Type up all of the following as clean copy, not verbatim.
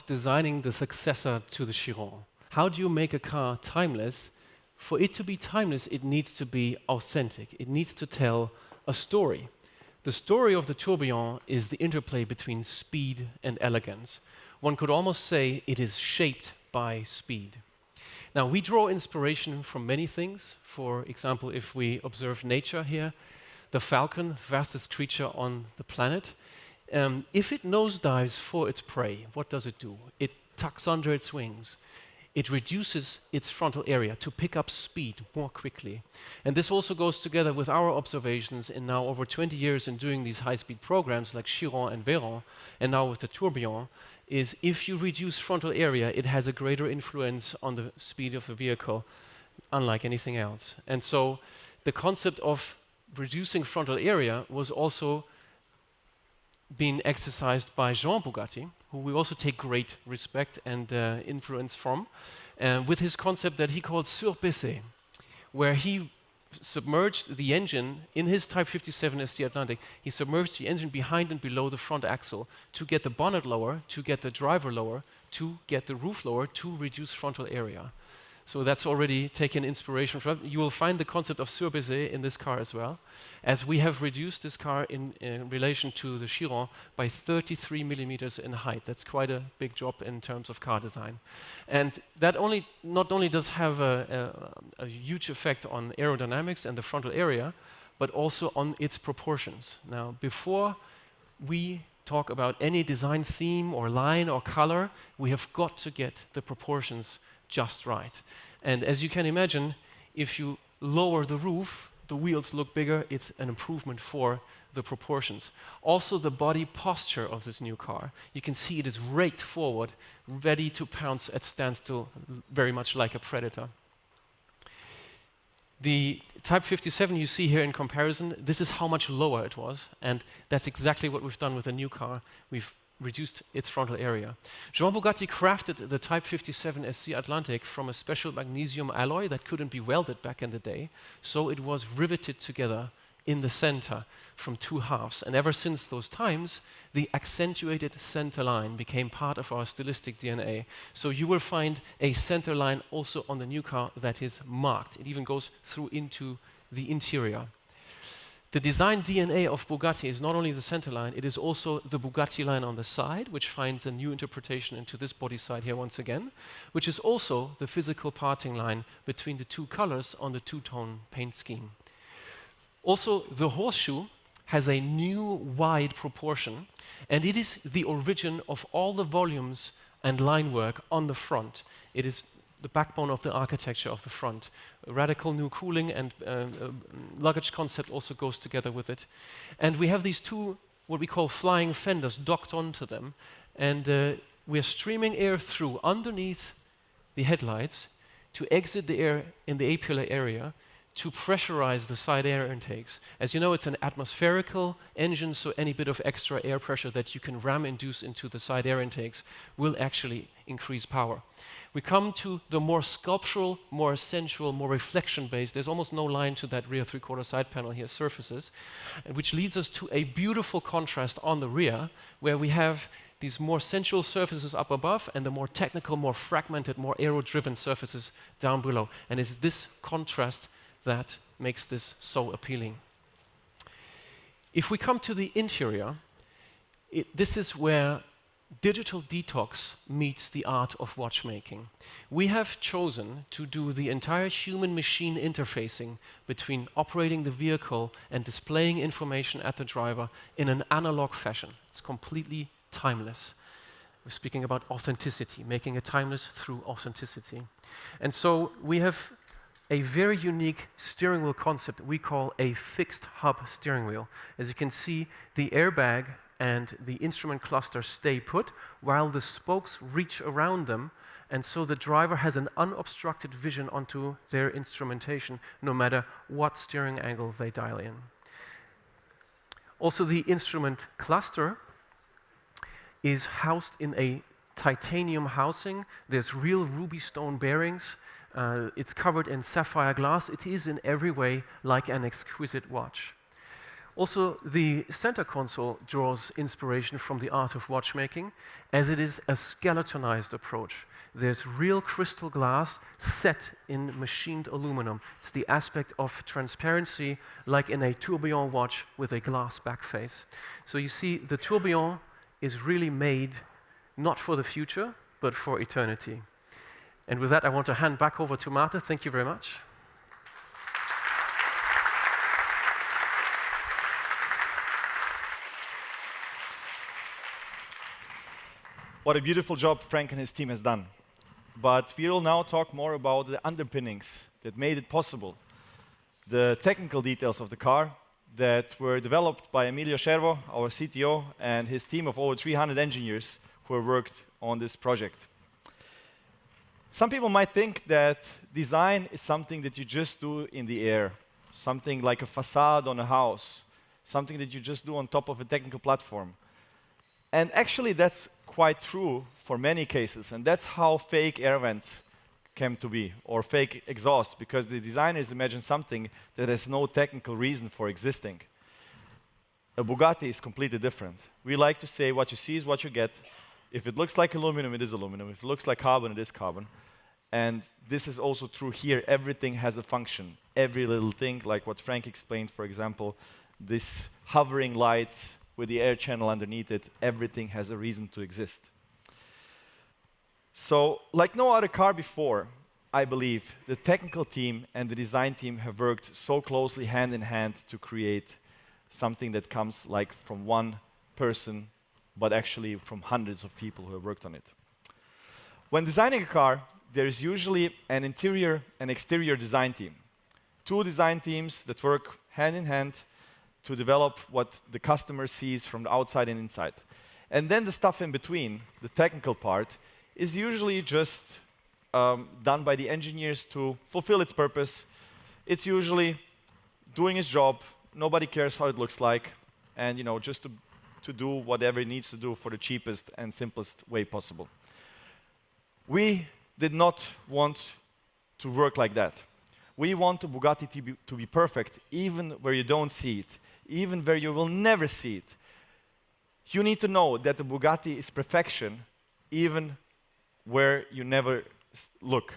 designing the successor to the Chiron. How do you make a car timeless? For it to be timeless, it needs to be authentic. It needs to tell a story. The story of the Tourbillon is the interplay between speed and elegance. One could almost say it is shaped by speed. Now, we draw inspiration from many things. For example, if we observe nature here, the falcon, fastest creature on the planet, if it nosedives for its prey, what does it do? It tucks under its wings. It reduces its frontal area to pick up speed more quickly. And this also goes together with our observations in now over 20 years in doing these high-speed programs like Chiron and Véran, and now with the Tourbillon, is if you reduce frontal area, it has a greater influence on the speed of the vehicle, unlike anything else. And so the concept of reducing frontal area was also being exercised by Jean Bugatti, who we also take great respect and influence from, with his concept that he called surbaissé, where he submerged the engine in his Type 57 SC Atlantic. He submerged the engine behind and below the front axle to get the bonnet lower, to get the driver lower, to get the roof lower, to reduce frontal area. So that's already taken inspiration from. You will find the concept of surbaissé in this car as well, as we have reduced this car in relation to the Chiron by 33 millimeters in height. That's quite a big job in terms of car design. And that not only does have a huge effect on aerodynamics and the frontal area, but also on its proportions. Now, before we talk about any design theme or line or color, we have got to get the proportions just right. And as you can imagine, if you lower the roof, the wheels look bigger, it's an improvement for the proportions. Also the body posture of this new car. You can see it is raked forward, ready to pounce at standstill, very much like a predator. The Type 57 you see here in comparison, this is how much lower it was, and that's exactly what we've done with the new car. We've reduced its frontal area. Jean Bugatti crafted the Type 57 SC Atlantic from a special magnesium alloy that couldn't be welded back in the day, so it was riveted together in the center from two halves. And ever since those times, the accentuated center line became part of our stylistic DNA. So you will find a center line also on the new car that is marked. It even goes through into the interior. The design DNA of Bugatti is not only the center line, it is also the Bugatti line on the side, which finds a new interpretation into this body side here once again, which is also the physical parting line between the two colors on the two-tone paint scheme. Also, the horseshoe has a new wide proportion, and it is the origin of all the volumes and line work on the front. It is the backbone of the architecture of the front. A radical new cooling and luggage concept also goes together with it. And we have these two, what we call flying fenders, docked onto them. And we're streaming air through underneath the headlights to exit the air in the A-pillar area to pressurize the side air intakes. As you know, it's an atmospherical engine, so any bit of extra air pressure that you can ram-induce into the side air intakes will actually increase power. We come to the more sculptural, more sensual, more reflection-based. There's almost no line to that rear three-quarter side panel here, surfaces, which leads us to a beautiful contrast on the rear, where we have these more sensual surfaces up above and the more technical, more fragmented, more aero-driven surfaces down below. And it's this contrast that makes this so appealing. If we come to the interior, this is where digital detox meets the art of watchmaking. We have chosen to do the entire human-machine interfacing between operating the vehicle and displaying information at the driver in an analog fashion. It's completely timeless. We're speaking about authenticity, making it timeless through authenticity. And so we have a very unique steering wheel concept we call a fixed hub steering wheel. As you can see, the airbag and the instrument cluster stay put while the spokes reach around them, and so the driver has an unobstructed vision onto their instrumentation no matter what steering angle they dial in. Also, the instrument cluster is housed in a titanium housing. There's real ruby stone bearings. It's covered in sapphire glass. It is in every way like an exquisite watch. Also, the center console draws inspiration from the art of watchmaking, as it is a skeletonized approach. There's real crystal glass set in machined aluminum. It's the aspect of transparency, like in a tourbillon watch with a glass back face. So you see, the tourbillon is really made not for the future, but for eternity. And with that, I want to hand back over to Marta. Thank you very much. What a beautiful job Frank and his team has done. But we will now talk more about the underpinnings that made it possible. The technical details of the car that were developed by Emilio Scervo, our CTO, and his team of over 300 engineers who have worked on this project. Some people might think that design is something that you just do in the air, something like a facade on a house, something that you just do on top of a technical platform. And actually, that's quite true for many cases, and that's how fake air vents came to be, or fake exhaust, because the designers imagine something that has no technical reason for existing. A Bugatti is completely different. We like to say what you see is what you get. If it looks like aluminum, it is aluminum. If it looks like carbon, it is carbon. And this is also true here. Everything has a function. Every little thing, like what Frank explained, for example, this hovering lights with the air channel underneath it, everything has a reason to exist. So, like no other car before, I believe the technical team and the design team have worked so closely hand in hand to create something that comes like from one person, but actually from hundreds of people who have worked on it. When designing a car, there is usually an interior and exterior design team. Two design teams that work hand in hand to develop what the customer sees from the outside and inside. And then the stuff in between, the technical part, is usually just done by the engineers to fulfill its purpose. It's usually doing its job, nobody cares how it looks like, and just to do whatever it needs to do for the cheapest and simplest way possible. We did not want to work like that. We want the Bugatti to be perfect, even where you don't see it, even where you will never see it. You need to know that the Bugatti is perfection, even where you never look.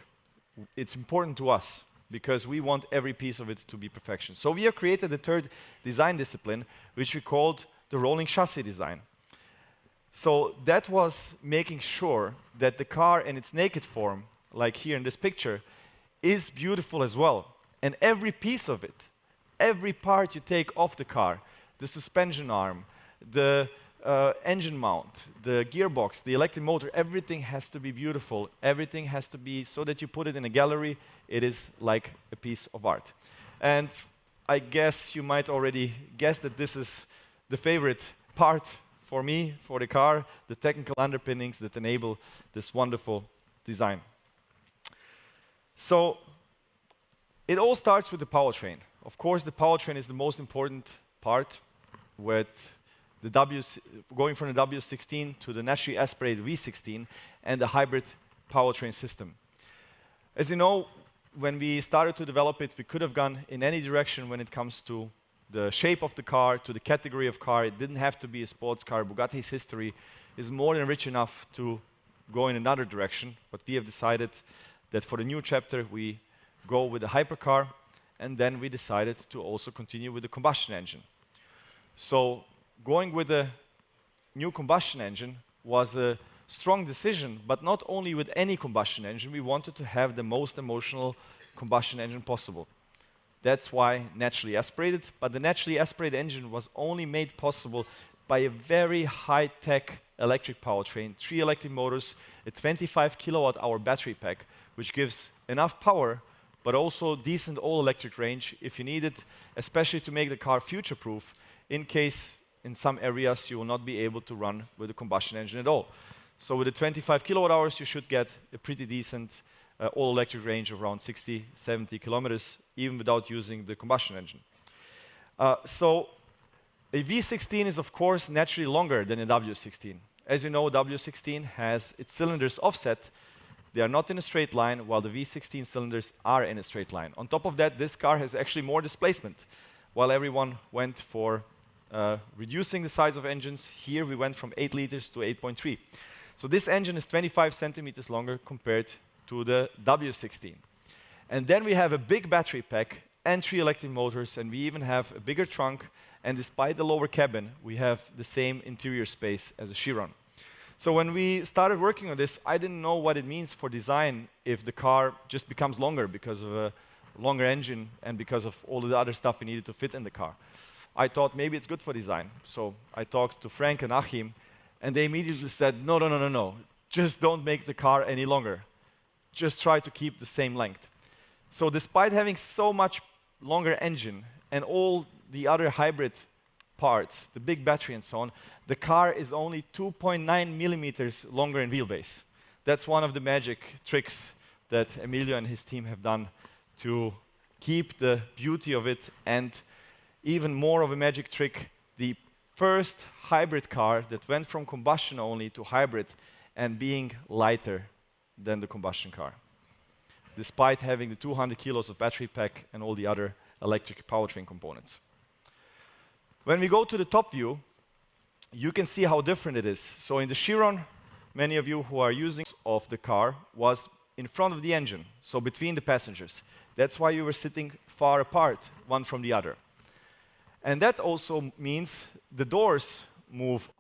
It's important to us, because we want every piece of it to be perfection. So we have created a third design discipline, which we called the rolling chassis design. So that was making sure that the car in its naked form, like here in this picture, is beautiful as well. And every piece of it, every part you take off the car, the suspension arm, the engine mount, the gearbox, the electric motor, everything has to be beautiful. Everything has to be so that you put it in a gallery, it is like a piece of art. And I guess you might already guess that this is the favorite part for me, for the car, the technical underpinnings that enable this wonderful design. So it all starts with the powertrain. Of course, the powertrain is the most important part, with the going from the W16 to the naturally aspirated V16 and the hybrid powertrain system. As you know, when we started to develop it, we could have gone in any direction when it comes to the shape of the car, to the category of car. It didn't have to be a sports car. Bugatti's history is more than rich enough to go in another direction, but we have decided that for the new chapter, we go with a hypercar, and then we decided to also continue with the combustion engine. So going with a new combustion engine was a strong decision, but not only with any combustion engine, we wanted to have the most emotional combustion engine possible. That's why naturally aspirated, but the naturally aspirated engine was only made possible by a very high-tech electric powertrain, 3 electric motors, a 25 kilowatt-hour battery pack, which gives enough power, but also decent all-electric range if you need it, especially to make the car future-proof in case in some areas you will not be able to run with a combustion engine at all. So with the 25 kilowatt hours, you should get a pretty decent all-electric range of around 60, 70 kilometers, even without using the combustion engine. So a V16 is, of course, naturally longer than a W16. As you know, W16 has its cylinders offset. They are not in a straight line, while the V16 cylinders are in a straight line. On top of that, this car has actually more displacement. while everyone went for reducing the size of engines, here we went from 8 liters to 8.3. So this engine is 25 centimeters longer compared to the W16. And then we have a big battery pack and 3 electric motors, and we even have a bigger trunk, and despite the lower cabin, we have the same interior space as a Chiron. So when we started working on this, I didn't know what it means for design if the car just becomes longer because of a longer engine and because of all the other stuff we needed to fit in the car. I thought maybe it's good for design. So I talked to Frank and Achim, and they immediately said, no, no, no, no, no. Just don't make the car any longer. Just try to keep the same length. So despite having so much longer engine and all the other hybrid parts, the big battery and so on, the car is only 2.9 millimeters longer in wheelbase. That's one of the magic tricks that Emilio and his team have done to keep the beauty of it, and even more of a magic trick, the first hybrid car that went from combustion only to hybrid and being lighter than the combustion car, despite having the 200 kilos of battery pack and all the other electric powertrain components. When we go to the top view, you can see how different it is. So in the Chiron, many of you who are using of the car was in front of the engine, so between the passengers. That's why you were sitting far apart, one from the other. And that also means the doors move